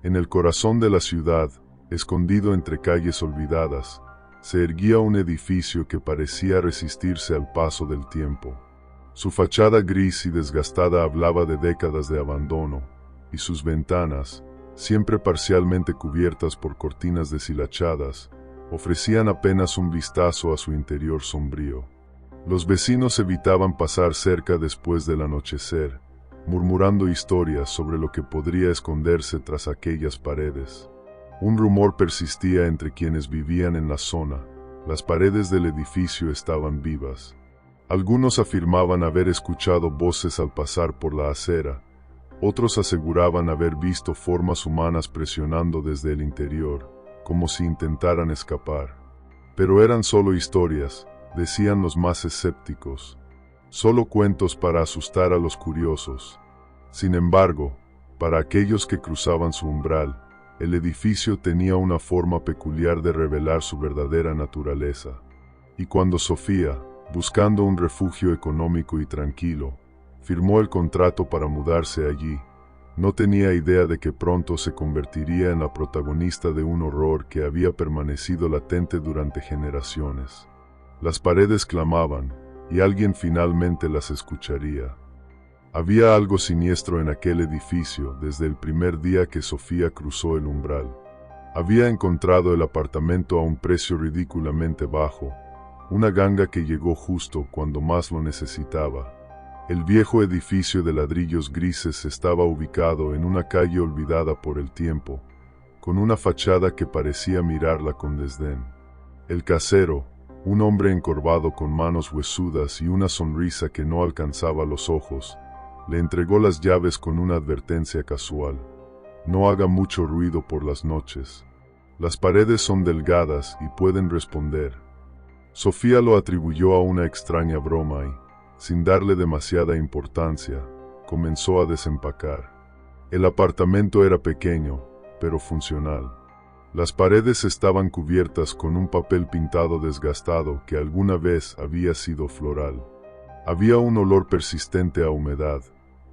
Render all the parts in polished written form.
En el corazón de la ciudad, escondido entre calles olvidadas, se erguía un edificio que parecía resistirse al paso del tiempo. Su fachada gris y desgastada hablaba de décadas de abandono, y sus ventanas, siempre parcialmente cubiertas por cortinas deshilachadas, ofrecían apenas un vistazo a su interior sombrío. Los vecinos evitaban pasar cerca después del anochecer, murmurando historias sobre lo que podría esconderse tras aquellas paredes. Un rumor persistía entre quienes vivían en la zona: las paredes del edificio estaban vivas. Algunos afirmaban haber escuchado voces al pasar por la acera, otros aseguraban haber visto formas humanas presionando desde el interior, como si intentaran escapar. Pero eran solo historias, decían los más escépticos, solo cuentos para asustar a los curiosos. Sin embargo, para aquellos que cruzaban su umbral, el edificio tenía una forma peculiar de revelar su verdadera naturaleza. Y cuando Sofía, buscando un refugio económico y tranquilo, firmó el contrato para mudarse allí, no tenía idea de que pronto se convertiría en la protagonista de un horror que había permanecido latente durante generaciones. Las paredes clamaban, y alguien finalmente las escucharía. Había algo siniestro en aquel edificio desde el primer día que Sofía cruzó el umbral. Había encontrado el apartamento a un precio ridículamente bajo, una ganga que llegó justo cuando más lo necesitaba. El viejo edificio de ladrillos grises estaba ubicado en una calle olvidada por el tiempo, con una fachada que parecía mirarla con desdén. El casero, un hombre encorvado con manos huesudas y una sonrisa que no alcanzaba los ojos, le entregó las llaves con una advertencia casual: no haga mucho ruido por las noches. Las paredes son delgadas y pueden responder. Sofía lo atribuyó a una extraña broma y, sin darle demasiada importancia, comenzó a desempacar. El apartamento era pequeño, pero funcional. Las paredes estaban cubiertas con un papel pintado desgastado que alguna vez había sido floral. Había un olor persistente a humedad,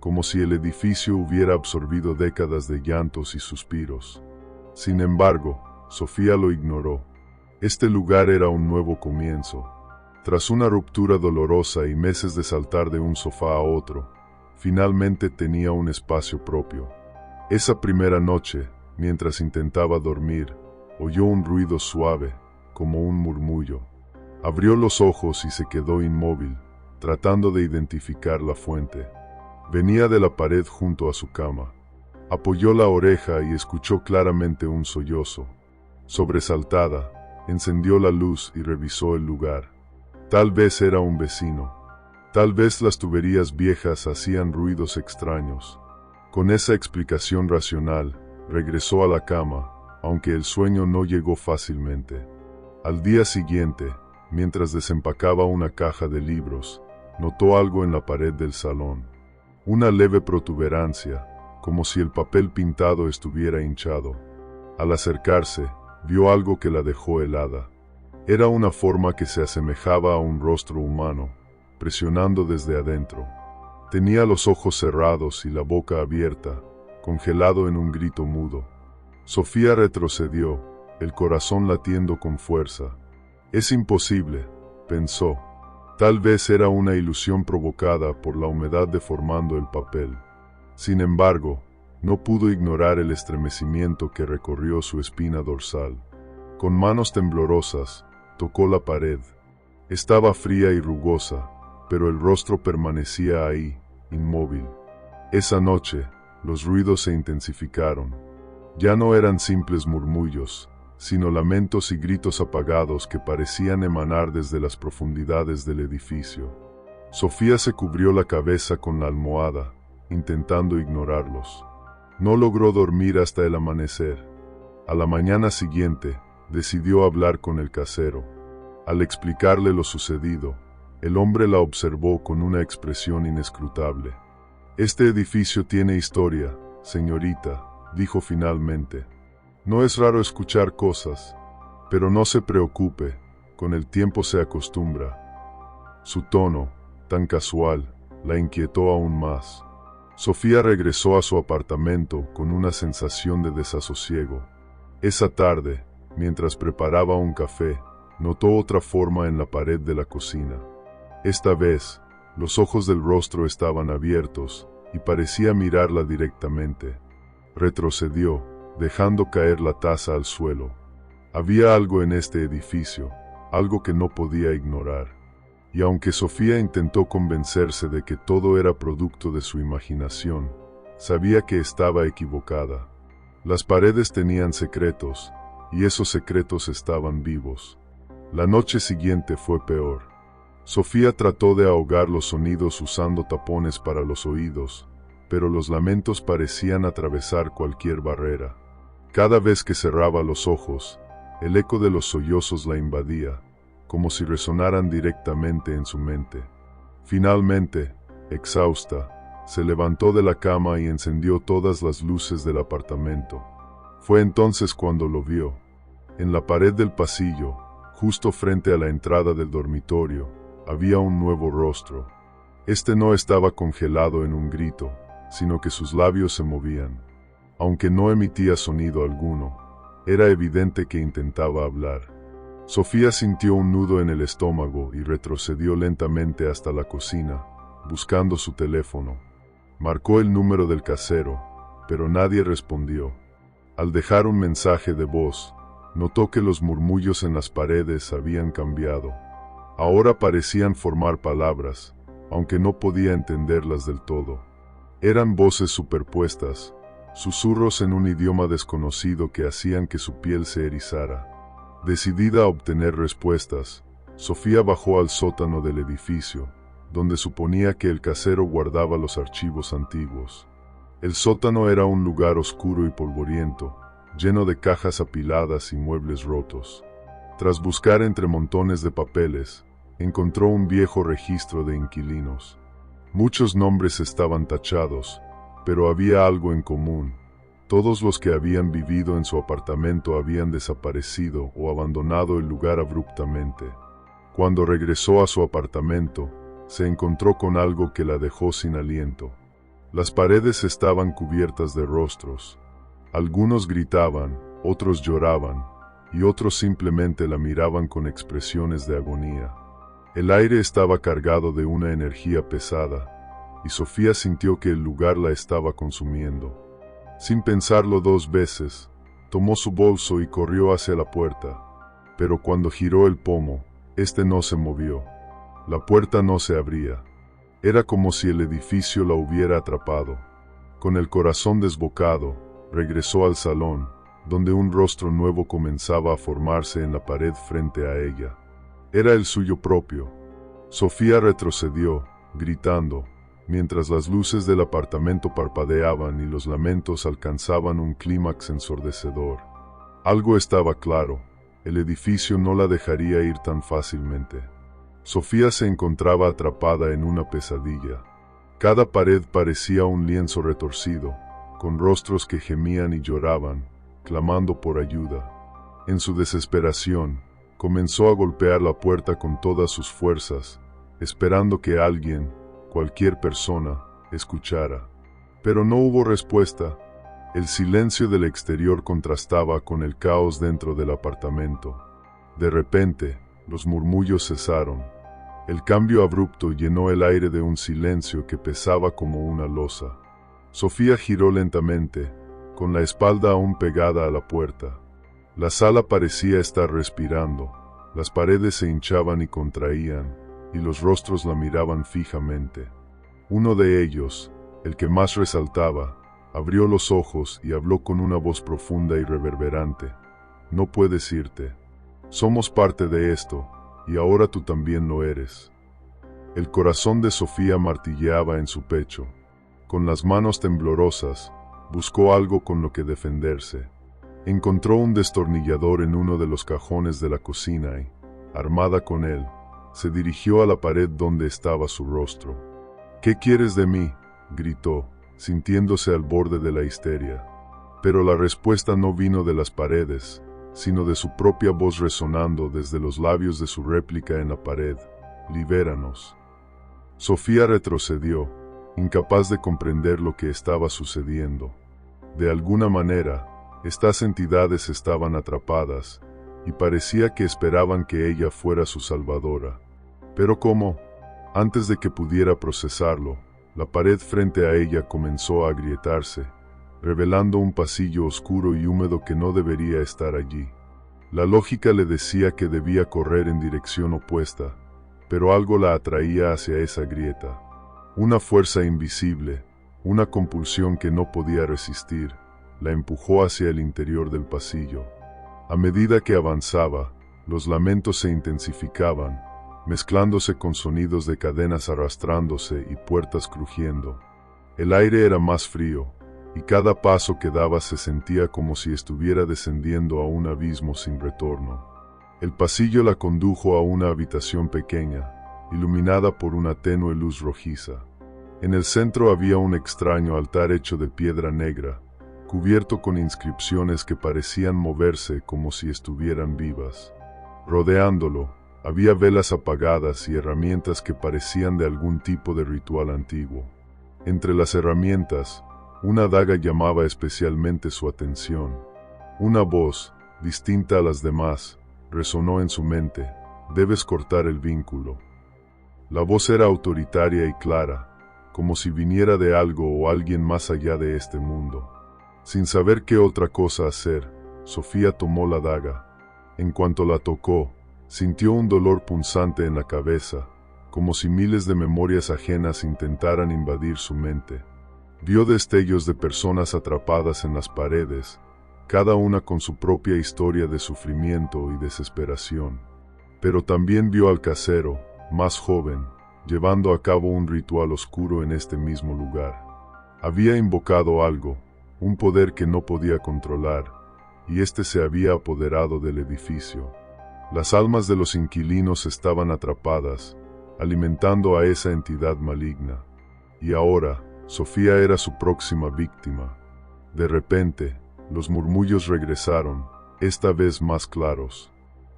como si el edificio hubiera absorbido décadas de llantos y suspiros. Sin embargo, Sofía lo ignoró. Este lugar era un nuevo comienzo. Tras una ruptura dolorosa y meses de saltar de un sofá a otro, finalmente tenía un espacio propio. Esa primera noche, mientras intentaba dormir, oyó un ruido suave, como un murmullo. Abrió los ojos y se quedó inmóvil, tratando de identificar la fuente. Venía de la pared junto a su cama. Apoyó la oreja y escuchó claramente un sollozo. Sobresaltada, encendió la luz y revisó el lugar. Tal vez era un vecino. Tal vez las tuberías viejas hacían ruidos extraños. Con esa explicación racional, regresó a la cama, aunque el sueño no llegó fácilmente. Al día siguiente, mientras desempacaba una caja de libros, notó algo en la pared del salón. Una leve protuberancia, como si el papel pintado estuviera hinchado. Al acercarse, vio algo que la dejó helada. Era una forma que se asemejaba a un rostro humano, presionando desde adentro. Tenía los ojos cerrados y la boca abierta, congelado en un grito mudo. Sofía retrocedió, el corazón latiendo con fuerza. Es imposible, pensó. Tal vez era una ilusión provocada por la humedad deformando el papel. Sin embargo, no pudo ignorar el estremecimiento que recorrió su espina dorsal. Con manos temblorosas, tocó la pared. Estaba fría y rugosa, pero el rostro permanecía ahí, inmóvil. Esa noche, los ruidos se intensificaron. Ya no eran simples murmullos, sino lamentos y gritos apagados que parecían emanar desde las profundidades del edificio. Sofía se cubrió la cabeza con la almohada, intentando ignorarlos. No logró dormir hasta el amanecer. A la mañana siguiente, decidió hablar con el casero. Al explicarle lo sucedido, el hombre la observó con una expresión inescrutable. Este edificio tiene historia, señorita, dijo finalmente. No es raro escuchar cosas, pero no se preocupe, con el tiempo se acostumbra. Su tono, tan casual, la inquietó aún más. Sofía regresó a su apartamento con una sensación de desasosiego. Esa tarde, mientras preparaba un café, notó otra forma en la pared de la cocina. Esta vez, los ojos del rostro estaban abiertos y parecía mirarla directamente. Retrocedió, dejando caer la taza al suelo. Había algo en este edificio, algo que no podía ignorar. Y aunque Sofía intentó convencerse de que todo era producto de su imaginación, sabía que estaba equivocada. Las paredes tenían secretos, y esos secretos estaban vivos. La noche siguiente fue peor. Sofía trató de ahogar los sonidos usando tapones para los oídos, pero los lamentos parecían atravesar cualquier barrera. Cada vez que cerraba los ojos, el eco de los sollozos la invadía, como si resonaran directamente en su mente. Finalmente, exhausta, se levantó de la cama y encendió todas las luces del apartamento. Fue entonces cuando lo vio. En la pared del pasillo, justo frente a la entrada del dormitorio, había un nuevo rostro. Este no estaba congelado en un grito, sino que sus labios se movían. Aunque no emitía sonido alguno, era evidente que intentaba hablar. Sofía sintió un nudo en el estómago y retrocedió lentamente hasta la cocina, buscando su teléfono. Marcó el número del casero, pero nadie respondió. Al dejar un mensaje de voz, notó que los murmullos en las paredes habían cambiado. Ahora parecían formar palabras, aunque no podía entenderlas del todo. Eran voces superpuestas, susurros en un idioma desconocido que hacían que su piel se erizara. Decidida a obtener respuestas, Sofía bajó al sótano del edificio, donde suponía que el casero guardaba los archivos antiguos. El sótano era un lugar oscuro y polvoriento, lleno de cajas apiladas y muebles rotos. Tras buscar entre montones de papeles, encontró un viejo registro de inquilinos. Muchos nombres estaban tachados, pero había algo en común. Todos los que habían vivido en su apartamento habían desaparecido o abandonado el lugar abruptamente. Cuando regresó a su apartamento, se encontró con algo que la dejó sin aliento. Las paredes estaban cubiertas de rostros. Algunos gritaban, otros lloraban, y otros simplemente la miraban con expresiones de agonía. El aire estaba cargado de una energía pesada, y Sofía sintió que el lugar la estaba consumiendo. Sin pensarlo dos veces, tomó su bolso y corrió hacia la puerta. Pero cuando giró el pomo, este no se movió. La puerta no se abría. Era como si el edificio la hubiera atrapado. Con el corazón desbocado, regresó al salón, donde un rostro nuevo comenzaba a formarse en la pared frente a ella. Era el suyo propio. Sofía retrocedió, gritando, mientras las luces del apartamento parpadeaban y los lamentos alcanzaban un clímax ensordecedor. Algo estaba claro, el edificio no la dejaría ir tan fácilmente. Sofía se encontraba atrapada en una pesadilla. Cada pared parecía un lienzo retorcido, con rostros que gemían y lloraban, clamando por ayuda. En su desesperación, comenzó a golpear la puerta con todas sus fuerzas, esperando que alguien, cualquier persona, escuchara. Pero no hubo respuesta. El silencio del exterior contrastaba con el caos dentro del apartamento. De repente, los murmullos cesaron. El cambio abrupto llenó el aire de un silencio que pesaba como una losa. Sofía giró lentamente, con la espalda aún pegada a la puerta. La sala parecía estar respirando, las paredes se hinchaban y contraían, y los rostros la miraban fijamente. Uno de ellos, el que más resaltaba, abrió los ojos y habló con una voz profunda y reverberante. No puedes irte. Somos parte de esto, y ahora tú también lo eres. El corazón de Sofía martilleaba en su pecho. Con las manos temblorosas, buscó algo con lo que defenderse. Encontró un destornillador en uno de los cajones de la cocina y, armada con él, se dirigió a la pared donde estaba su rostro. «¿Qué quieres de mí?», gritó, sintiéndose al borde de la histeria. Pero la respuesta no vino de las paredes, sino de su propia voz resonando desde los labios de su réplica en la pared. «Libéranos». Sofía retrocedió, incapaz de comprender lo que estaba sucediendo. De alguna manera, estas entidades estaban atrapadas, y parecía que esperaban que ella fuera su salvadora. Pero ¿cómo? Antes de que pudiera procesarlo, la pared frente a ella comenzó a agrietarse, revelando un pasillo oscuro y húmedo que no debería estar allí. La lógica le decía que debía correr en dirección opuesta, pero algo la atraía hacia esa grieta. Una fuerza invisible, una compulsión que no podía resistir, la empujó hacia el interior del pasillo. A medida que avanzaba, los lamentos se intensificaban, mezclándose con sonidos de cadenas arrastrándose y puertas crujiendo. El aire era más frío, y cada paso que daba se sentía como si estuviera descendiendo a un abismo sin retorno. El pasillo la condujo a una habitación pequeña, iluminada por una tenue luz rojiza. En el centro había un extraño altar hecho de piedra negra, cubierto con inscripciones que parecían moverse como si estuvieran vivas. Rodeándolo, había velas apagadas y herramientas que parecían de algún tipo de ritual antiguo. Entre las herramientas, una daga llamaba especialmente su atención. Una voz, distinta a las demás, resonó en su mente: «Debes cortar el vínculo». La voz era autoritaria y clara, como si viniera de algo o alguien más allá de este mundo. Sin saber qué otra cosa hacer, Sofía tomó la daga. En cuanto la tocó, sintió un dolor punzante en la cabeza, como si miles de memorias ajenas intentaran invadir su mente. Vio destellos de personas atrapadas en las paredes, cada una con su propia historia de sufrimiento y desesperación. Pero también vio al casero, más joven, llevando a cabo un ritual oscuro en este mismo lugar. Había invocado algo, un poder que no podía controlar, y este se había apoderado del edificio. Las almas de los inquilinos estaban atrapadas, alimentando a esa entidad maligna. Y ahora, Sofía era su próxima víctima. De repente, los murmullos regresaron, esta vez más claros.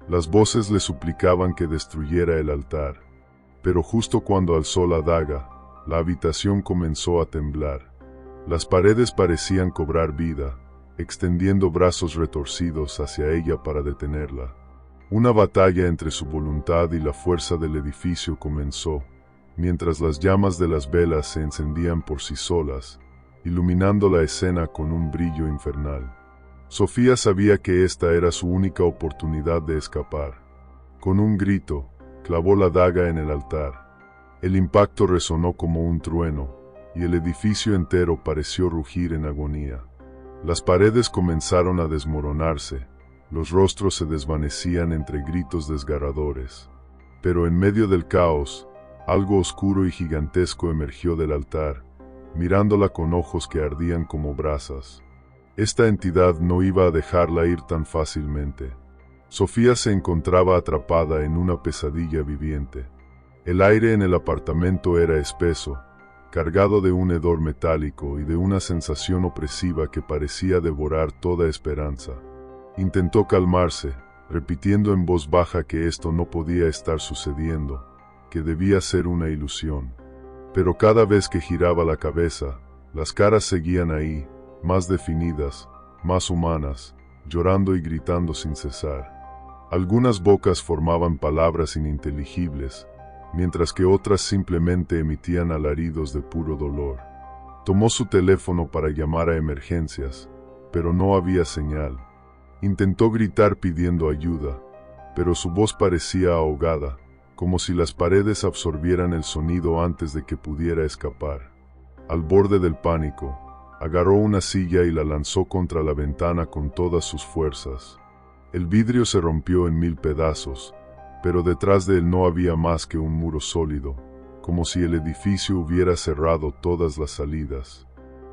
Las voces le suplicaban que destruyera el altar. Pero justo cuando alzó la daga, la habitación comenzó a temblar. Las paredes parecían cobrar vida, extendiendo brazos retorcidos hacia ella para detenerla. Una batalla entre su voluntad y la fuerza del edificio comenzó, mientras las llamas de las velas se encendían por sí solas, iluminando la escena con un brillo infernal. Sofía sabía que esta era su única oportunidad de escapar. Con un grito, clavó la daga en el altar. El impacto resonó como un trueno, y el edificio entero pareció rugir en agonía. Las paredes comenzaron a desmoronarse, los rostros se desvanecían entre gritos desgarradores. Pero en medio del caos, algo oscuro y gigantesco emergió del altar, mirándola con ojos que ardían como brasas. Esta entidad no iba a dejarla ir tan fácilmente. Sofía se encontraba atrapada en una pesadilla viviente. El aire en el apartamento era espeso, cargado de un hedor metálico y de una sensación opresiva que parecía devorar toda esperanza. Intentó calmarse, repitiendo en voz baja que esto no podía estar sucediendo, que debía ser una ilusión. Pero cada vez que giraba la cabeza, las caras seguían ahí, más definidas, más humanas, llorando y gritando sin cesar. Algunas bocas formaban palabras ininteligibles, mientras que otras simplemente emitían alaridos de puro dolor. Tomó su teléfono para llamar a emergencias, pero no había señal. Intentó gritar pidiendo ayuda, pero su voz parecía ahogada, como si las paredes absorbieran el sonido antes de que pudiera escapar. Al borde del pánico, agarró una silla y la lanzó contra la ventana con todas sus fuerzas. El vidrio se rompió en 1000 pedazos, pero detrás de él no había más que un muro sólido, como si el edificio hubiera cerrado todas las salidas.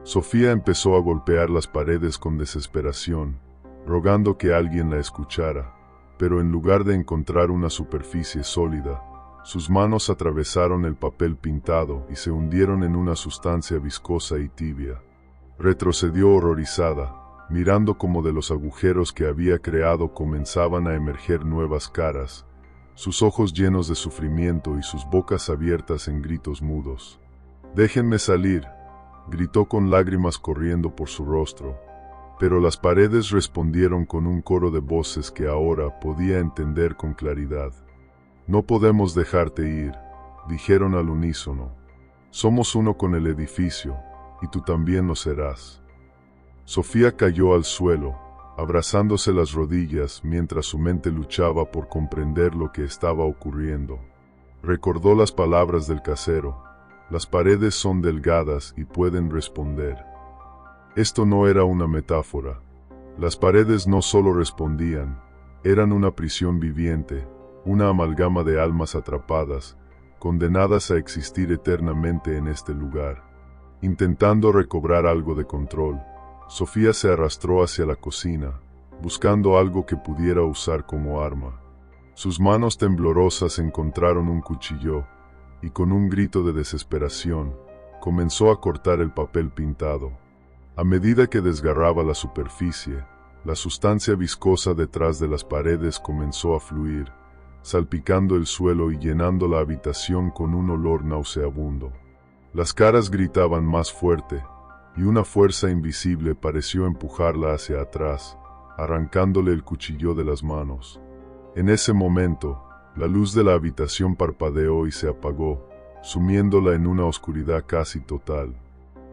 Sofía empezó a golpear las paredes con desesperación, rogando que alguien la escuchara, pero en lugar de encontrar una superficie sólida, sus manos atravesaron el papel pintado y se hundieron en una sustancia viscosa y tibia. Retrocedió horrorizada, mirando como de los agujeros que había creado comenzaban a emerger nuevas caras, sus ojos llenos de sufrimiento y sus bocas abiertas en gritos mudos. «Déjenme salir», gritó con lágrimas corriendo por su rostro. Pero las paredes respondieron con un coro de voces que ahora podía entender con claridad. «No podemos dejarte ir», dijeron al unísono. «Somos uno con el edificio, y tú también lo serás». Sofía cayó al suelo, abrazándose las rodillas mientras su mente luchaba por comprender lo que estaba ocurriendo. Recordó las palabras del casero: «Las paredes son delgadas y pueden responder». Esto no era una metáfora. Las paredes no solo respondían, eran una prisión viviente, una amalgama de almas atrapadas, condenadas a existir eternamente en este lugar. Intentando recobrar algo de control, Sofía se arrastró hacia la cocina, buscando algo que pudiera usar como arma. Sus manos temblorosas encontraron un cuchillo, y con un grito de desesperación, comenzó a cortar el papel pintado. A medida que desgarraba la superficie, la sustancia viscosa detrás de las paredes comenzó a fluir, salpicando el suelo y llenando la habitación con un olor nauseabundo. Las caras gritaban más fuerte, y una fuerza invisible pareció empujarla hacia atrás, arrancándole el cuchillo de las manos. En ese momento, la luz de la habitación parpadeó y se apagó, sumiéndola en una oscuridad casi total.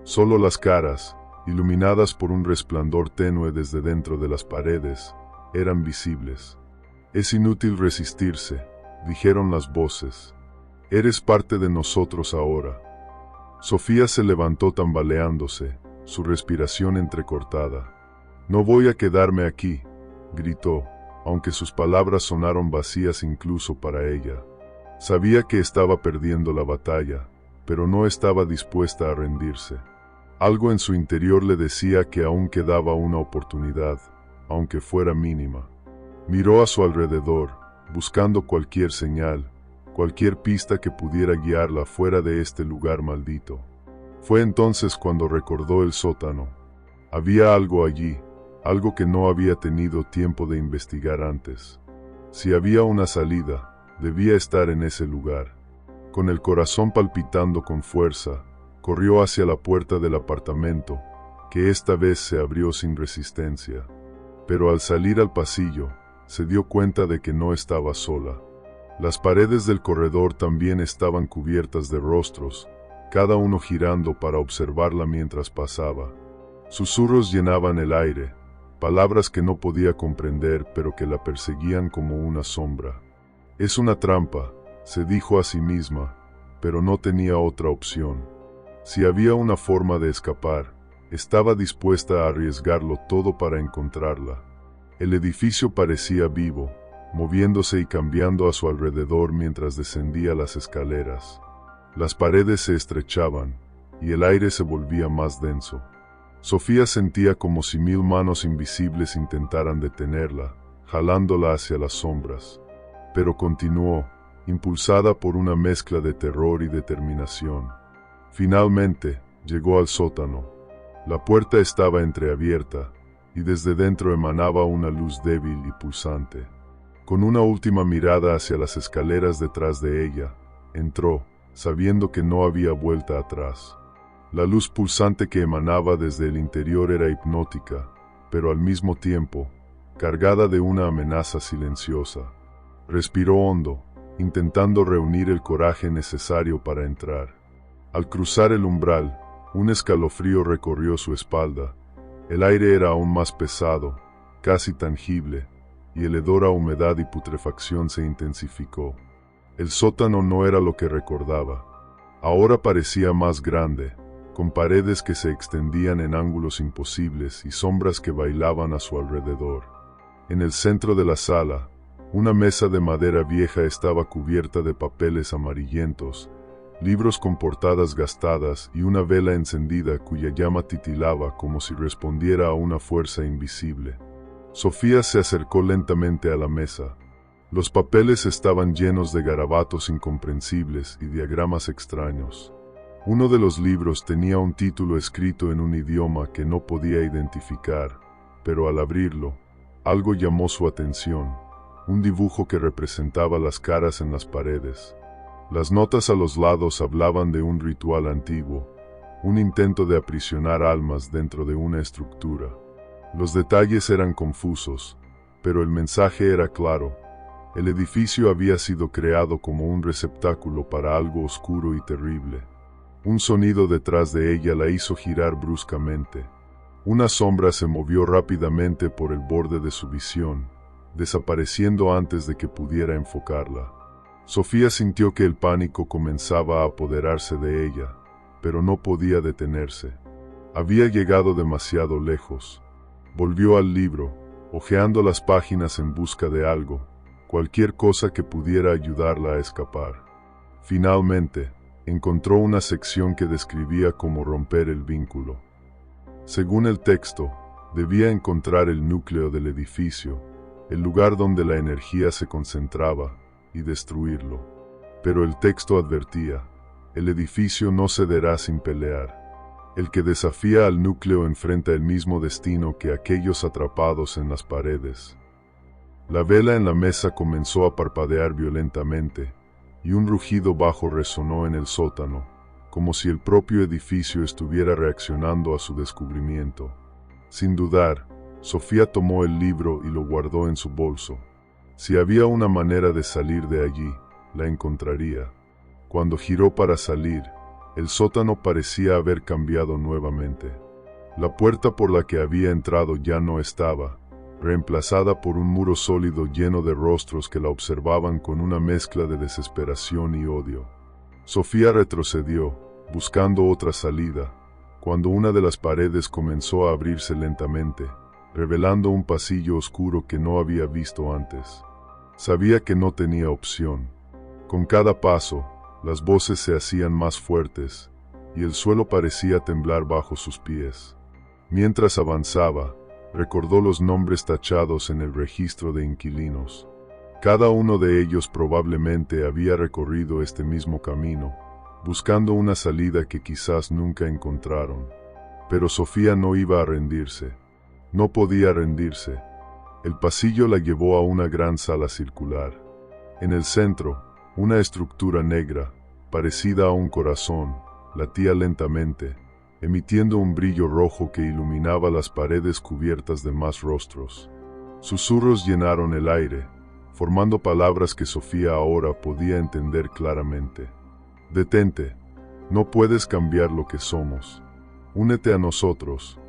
Solo las caras, iluminadas por un resplandor tenue desde dentro de las paredes, eran visibles. «Es inútil resistirse», dijeron las voces. «Eres parte de nosotros ahora». Sofía se levantó tambaleándose, su respiración entrecortada. «No voy a quedarme aquí», gritó, aunque sus palabras sonaron vacías incluso para ella. Sabía que estaba perdiendo la batalla, pero no estaba dispuesta a rendirse. Algo en su interior le decía que aún quedaba una oportunidad, aunque fuera mínima. Miró a su alrededor, buscando cualquier señal, cualquier pista que pudiera guiarla fuera de este lugar maldito. Fue entonces cuando recordó el sótano. Había algo allí, algo que no había tenido tiempo de investigar antes. Si había una salida, debía estar en ese lugar. Con el corazón palpitando con fuerza, corrió hacia la puerta del apartamento, que esta vez se abrió sin resistencia. Pero al salir al pasillo, se dio cuenta de que no estaba sola. Las paredes del corredor también estaban cubiertas de rostros, cada uno girando para observarla mientras pasaba. Susurros llenaban el aire, palabras que no podía comprender pero que la perseguían como una sombra. «Es una trampa», se dijo a sí misma, pero no tenía otra opción. Si había una forma de escapar, estaba dispuesta a arriesgarlo todo para encontrarla. El edificio parecía vivo, moviéndose y cambiando a su alrededor mientras descendía las escaleras. Las paredes se estrechaban, y el aire se volvía más denso. Sofía sentía como si 1000 manos invisibles intentaran detenerla, jalándola hacia las sombras. Pero continuó, impulsada por una mezcla de terror y determinación. Finalmente, llegó al sótano. La puerta estaba entreabierta, y desde dentro emanaba una luz débil y pulsante. Con una última mirada hacia las escaleras detrás de ella, entró, sabiendo que no había vuelta atrás. La luz pulsante que emanaba desde el interior era hipnótica, pero al mismo tiempo, cargada de una amenaza silenciosa. Respiró hondo, intentando reunir el coraje necesario para entrar. Al cruzar el umbral, un escalofrío recorrió su espalda. El aire era aún más pesado, casi tangible, y el hedor a humedad y putrefacción se intensificó. El sótano no era lo que recordaba. Ahora parecía más grande, con paredes que se extendían en ángulos imposibles y sombras que bailaban a su alrededor. En el centro de la sala, una mesa de madera vieja estaba cubierta de papeles amarillentos, libros con portadas gastadas y una vela encendida cuya llama titilaba como si respondiera a una fuerza invisible. Sofía se acercó lentamente a la mesa. Los papeles estaban llenos de garabatos incomprensibles y diagramas extraños. Uno de los libros tenía un título escrito en un idioma que no podía identificar, pero al abrirlo, algo llamó su atención, un dibujo que representaba las caras en las paredes. Las notas a los lados hablaban de un ritual antiguo, un intento de aprisionar almas dentro de una estructura. Los detalles eran confusos, pero el mensaje era claro. El edificio había sido creado como un receptáculo para algo oscuro y terrible. Un sonido detrás de ella la hizo girar bruscamente. Una sombra se movió rápidamente por el borde de su visión, desapareciendo antes de que pudiera enfocarla. Sofía sintió que el pánico comenzaba a apoderarse de ella, pero no podía detenerse. Había llegado demasiado lejos. Volvió al libro, hojeando las páginas en busca de algo, cualquier cosa que pudiera ayudarla a escapar. Finalmente, encontró una sección que describía cómo romper el vínculo. Según el texto, debía encontrar el núcleo del edificio, el lugar donde la energía se concentraba, y destruirlo. Pero el texto advertía: el edificio no cederá sin pelear. El que desafía al núcleo enfrenta el mismo destino que aquellos atrapados en las paredes. La vela en la mesa comenzó a parpadear violentamente, y un rugido bajo resonó en el sótano, como si el propio edificio estuviera reaccionando a su descubrimiento. Sin dudar, Sofía tomó el libro y lo guardó en su bolso. Si había una manera de salir de allí, la encontraría. Cuando giró para salir, el sótano parecía haber cambiado nuevamente. La puerta por la que había entrado ya no estaba, reemplazada por un muro sólido lleno de rostros que la observaban con una mezcla de desesperación y odio. Sofía retrocedió, buscando otra salida, cuando una de las paredes comenzó a abrirse lentamente, revelando un pasillo oscuro que no había visto antes. Sabía que no tenía opción. Con cada paso, las voces se hacían más fuertes, y el suelo parecía temblar bajo sus pies. Mientras avanzaba, recordó los nombres tachados en el registro de inquilinos. Cada uno de ellos probablemente había recorrido este mismo camino, buscando una salida que quizás nunca encontraron. Pero Sofía no iba a rendirse. No podía rendirse. El pasillo la llevó a una gran sala circular. En el centro, una estructura negra, parecida a un corazón, latía lentamente, emitiendo un brillo rojo que iluminaba las paredes cubiertas de más rostros. Susurros llenaron el aire, formando palabras que Sofía ahora podía entender claramente. Detente, no puedes cambiar lo que somos. Únete a nosotros.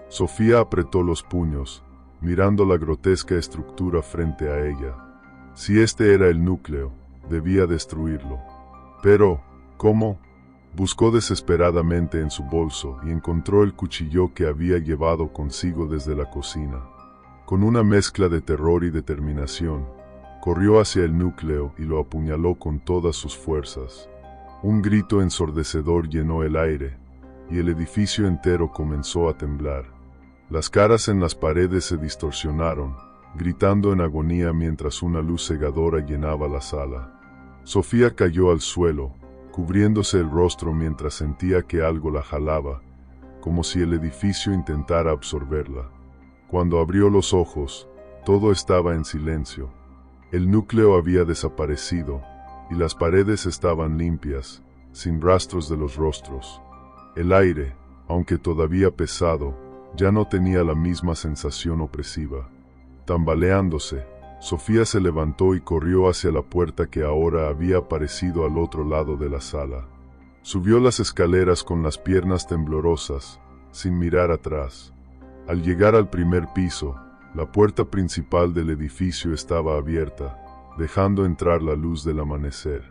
Sofía apretó los puños, mirando la grotesca estructura frente a ella. Si este era el núcleo, debía destruirlo. Pero, ¿cómo? Buscó desesperadamente en su bolso y encontró el cuchillo que había llevado consigo desde la cocina. Con una mezcla de terror y determinación, corrió hacia el núcleo y lo apuñaló con todas sus fuerzas. Un grito ensordecedor llenó el aire, y el edificio entero comenzó a temblar. Las caras en las paredes se distorsionaron, gritando en agonía mientras una luz cegadora llenaba la sala. Sofía cayó al suelo, cubriéndose el rostro mientras sentía que algo la jalaba, como si el edificio intentara absorberla. Cuando abrió los ojos, todo estaba en silencio. El núcleo había desaparecido, y las paredes estaban limpias, sin rastros de los rostros. El aire, aunque todavía pesado, ya no tenía la misma sensación opresiva. Tambaleándose, Sofía se levantó y corrió hacia la puerta que ahora había aparecido al otro lado de la sala. Subió las escaleras con las piernas temblorosas, sin mirar atrás. Al llegar al primer piso, la puerta principal del edificio estaba abierta, dejando entrar la luz del amanecer.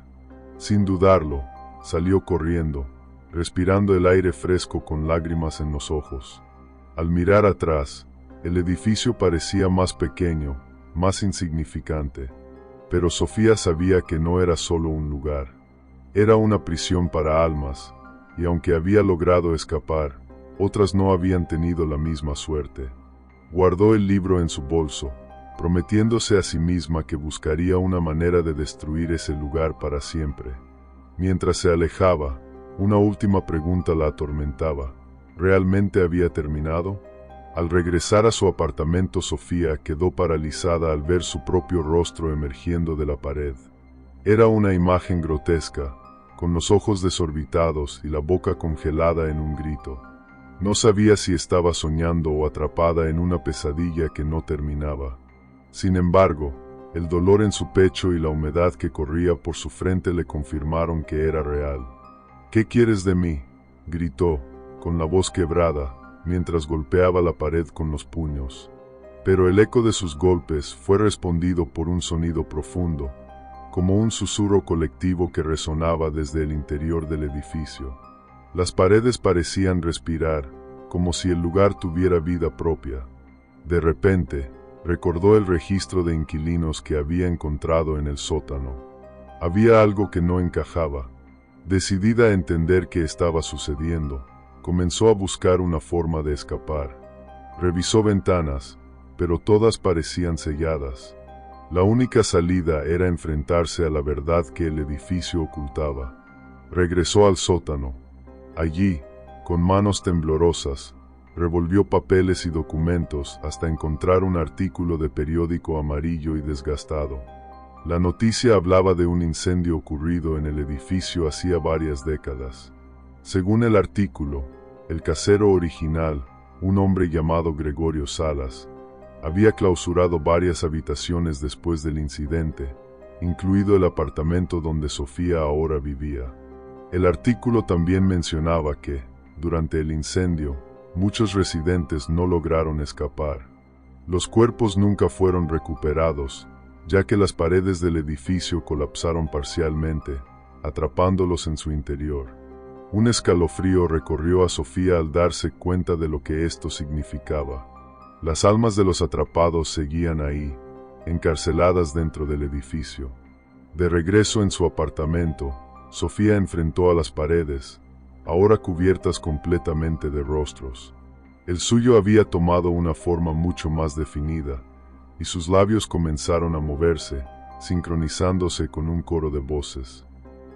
Sin dudarlo, salió corriendo, respirando el aire fresco con lágrimas en los ojos. Al mirar atrás, el edificio parecía más pequeño, más insignificante, pero Sofía sabía que no era solo un lugar. Era una prisión para almas, y aunque había logrado escapar, otras no habían tenido la misma suerte. Guardó el libro en su bolso, prometiéndose a sí misma que buscaría una manera de destruir ese lugar para siempre. Mientras se alejaba, una última pregunta la atormentaba. ¿Realmente había terminado? Al regresar a su apartamento, Sofía quedó paralizada al ver su propio rostro emergiendo de la pared. Era una imagen grotesca, con los ojos desorbitados y la boca congelada en un grito. No sabía si estaba soñando o atrapada en una pesadilla que no terminaba. Sin embargo, el dolor en su pecho y la humedad que corría por su frente le confirmaron que era real. «¿Qué quieres de mí?», gritó, con la voz quebrada, mientras golpeaba la pared con los puños. Pero el eco de sus golpes fue respondido por un sonido profundo, como un susurro colectivo que resonaba desde el interior del edificio. Las paredes parecían respirar, como si el lugar tuviera vida propia. De repente, recordó el registro de inquilinos que había encontrado en el sótano. Había algo que no encajaba. Decidida a entender qué estaba sucediendo, comenzó a buscar una forma de escapar. Revisó ventanas, pero todas parecían selladas. La única salida era enfrentarse a la verdad que el edificio ocultaba. Regresó al sótano. Allí, con manos temblorosas, revolvió papeles y documentos hasta encontrar un artículo de periódico amarillo y desgastado. La noticia hablaba de un incendio ocurrido en el edificio hacía varias décadas. Según el artículo, el casero original, un hombre llamado Gregorio Salas, había clausurado varias habitaciones después del incidente, incluido el apartamento donde Sofía ahora vivía. El artículo también mencionaba que, durante el incendio, muchos residentes no lograron escapar. Los cuerpos nunca fueron recuperados, ya que las paredes del edificio colapsaron parcialmente, atrapándolos en su interior. Un escalofrío recorrió a Sofía al darse cuenta de lo que esto significaba. Las almas de los atrapados seguían ahí, encarceladas dentro del edificio. De regreso en su apartamento, Sofía enfrentó a las paredes, ahora cubiertas completamente de rostros. El suyo había tomado una forma mucho más definida, y sus labios comenzaron a moverse, sincronizándose con un coro de voces.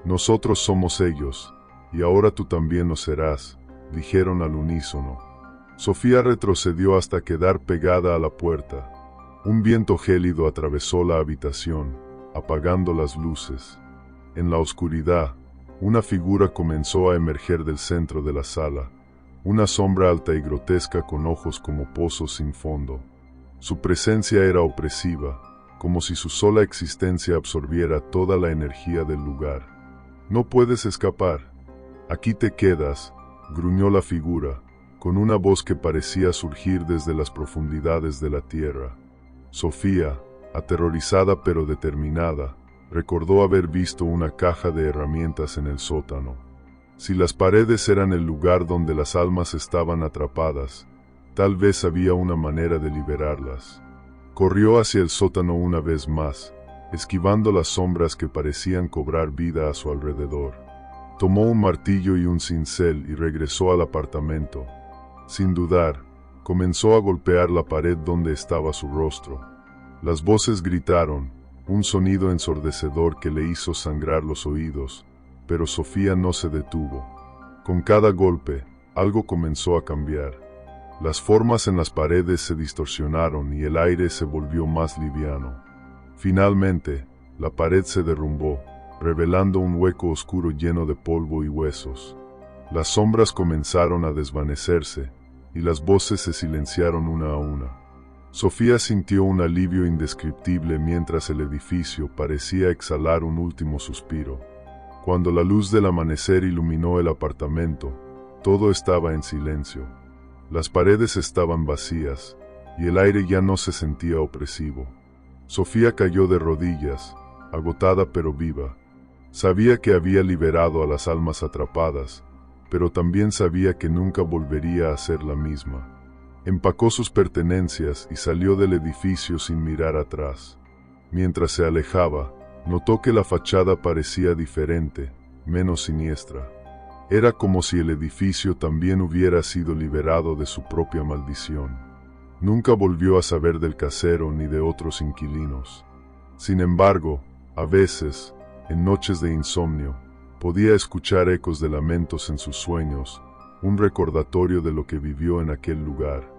«Nosotros somos ellos, y ahora tú también lo serás», dijeron al unísono. Sofía retrocedió hasta quedar pegada a la puerta. Un viento gélido atravesó la habitación, apagando las luces. En la oscuridad, una figura comenzó a emerger del centro de la sala, una sombra alta y grotesca con ojos como pozos sin fondo. Su presencia era opresiva, como si su sola existencia absorbiera toda la energía del lugar. «No puedes escapar. Aquí te quedas», gruñó la figura, con una voz que parecía surgir desde las profundidades de la tierra. Sofía, aterrorizada pero determinada, recordó haber visto una caja de herramientas en el sótano. Si las paredes eran el lugar donde las almas estaban atrapadas, tal vez había una manera de liberarlas. Corrió hacia el sótano una vez más, esquivando las sombras que parecían cobrar vida a su alrededor. Tomó un martillo y un cincel y regresó al apartamento. Sin dudar, comenzó a golpear la pared donde estaba su rostro. Las voces gritaron, un sonido ensordecedor que le hizo sangrar los oídos, pero Sofía no se detuvo. Con cada golpe, algo comenzó a cambiar. Las formas en las paredes se distorsionaron y el aire se volvió más liviano. Finalmente, la pared se derrumbó, revelando un hueco oscuro lleno de polvo y huesos. Las sombras comenzaron a desvanecerse, y las voces se silenciaron una a una. Sofía sintió un alivio indescriptible mientras el edificio parecía exhalar un último suspiro. Cuando la luz del amanecer iluminó el apartamento, todo estaba en silencio. Las paredes estaban vacías, y el aire ya no se sentía opresivo. Sofía cayó de rodillas, agotada pero viva. Sabía que había liberado a las almas atrapadas, pero también sabía que nunca volvería a ser la misma. Empacó sus pertenencias y salió del edificio sin mirar atrás. Mientras se alejaba, notó que la fachada parecía diferente, menos siniestra. Era como si el edificio también hubiera sido liberado de su propia maldición. Nunca volvió a saber del casero ni de otros inquilinos. Sin embargo, a veces, en noches de insomnio, podía escuchar ecos de lamentos en sus sueños, un recordatorio de lo que vivió en aquel lugar.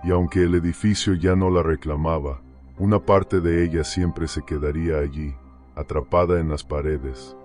Y aunque el edificio ya no la reclamaba, una parte de ella siempre se quedaría allí, atrapada en las paredes.